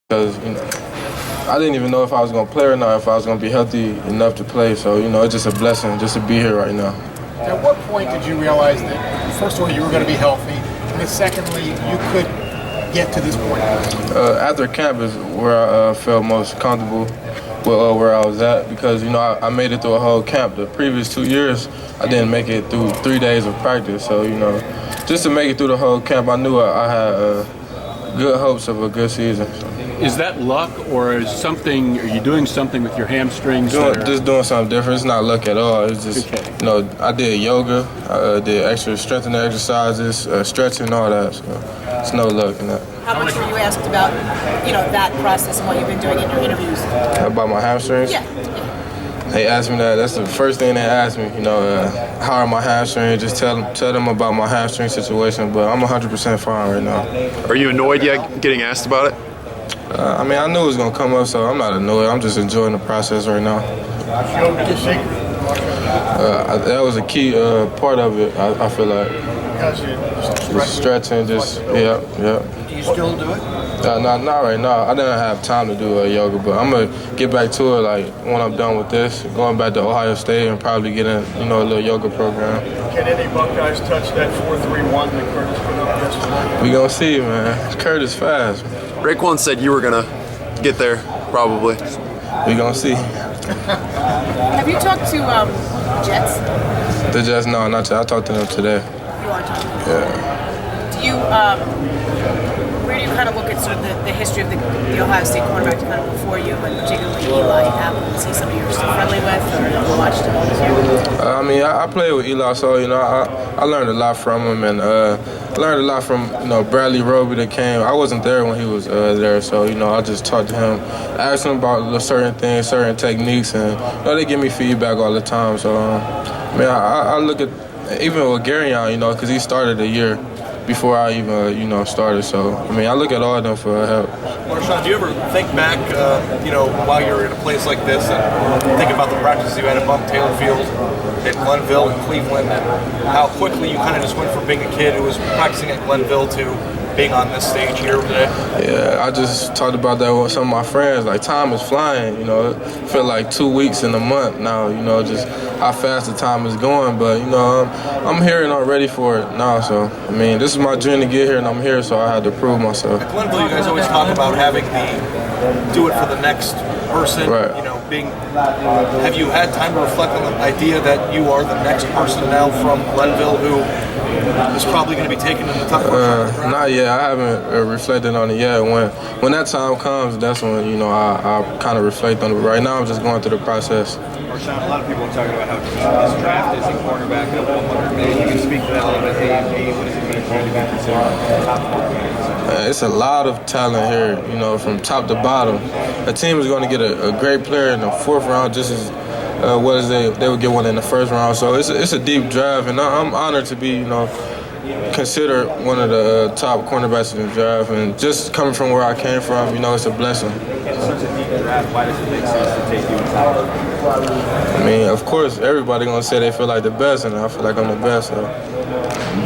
because I didn't even know if I was going to play or not, if I was going to be healthy enough to play. So it's just a blessing just to be here right now. At what point did you realize that, first of all, you were going to be healthy, and then secondly, you could get to this point? After camp is where I felt most comfortable with where I was at, because I made it through a whole camp. The previous 2 years, I didn't make it through 3 days of practice. So just to make it through the whole camp, I knew I had good hopes of a good season. So. Is that luck, or are you doing something with your hamstrings? Just doing something different. It's not luck at all. It's just, I did yoga, I did extra strengthening exercises, stretching, all that. So it's no luck in that. How much were you asked about, that process and what you've been doing in your interviews? About my hamstrings? Yeah. They asked me that. That's the first thing they asked me. How are my hamstrings? Just tell them about my hamstring situation. But I'm 100% fine right now. Are you annoyed yet getting asked about it? I knew it was gonna come up, so I'm not annoyed. I'm just enjoying the process right now. That was a key part of it. I feel like just stretching, yeah. Do you still do it? Not right now. I didn't have time to do yoga, but I'm gonna get back to it. Like when I'm done with this, going back to Ohio State and probably getting a little yoga program. Can any Buckeyes touch that 4.31 that Curtis put up yesterday? We gonna see, man. Curtis fast. Raekwon said you were gonna get there, probably. We gonna see. Have you talked to Jets? The Jets, no, not today. I talked to them today. You are talking to them? Yeah. Do you, where do you kind of look at sort of the history of the Ohio State cornerback kind of before you, and particularly Eli Apple? Is he somebody you're still friendly with, or have you watched him this year? I played with Eli, so I learned a lot from him, and learned a lot from Bradley Roby that came. I wasn't there when he was there, so I just talked to him, asked him about certain things, certain techniques, and they give me feedback all the time. So I look at even with Garyon, because he started a year before I even started. So I look at all of them for help. Marshon, do you ever think back, while you're in a place like this, and think about the practices you had at Bump Taylor Field, at Glenville, and Cleveland, and how quickly you kind of just went from being a kid who was practicing at Glenville to being on this stage here today? Yeah, I just talked about that with some of my friends. Like, time is flying, It feel like 2 weeks in a month now, just how fast the time is going. But, I'm here and I'm ready for it now. So, this is my dream to get here, and I'm here, so I had to prove myself. At Glenville, you guys always talk about having do it for the next person, right. Have you had time to reflect on the idea that you are the next person now from Glenville who is probably going to be taken in the top part? Not yet. I haven't reflected on it yet. When that time comes, that's when I kind of reflect on it. Right now, I'm just going through the process. Marshon, a lot of people are talking about how deep this draft is in cornerback at 100. Maybe you can speak to that a little bit. What does it mean for you to be considered top 4? It's a lot of talent here, from top to bottom. A team is going to get a great player in the 4th round just as well as they would get one in the 1st round. So it's a deep draft, and I'm honored to be, considered one of the top cornerbacks in the draft. And just coming from where I came from, it's a blessing. In such a deep draft, why does it make sense to take you in top? Of course, everybody going to say they feel like the best, and I feel like I'm the best. So.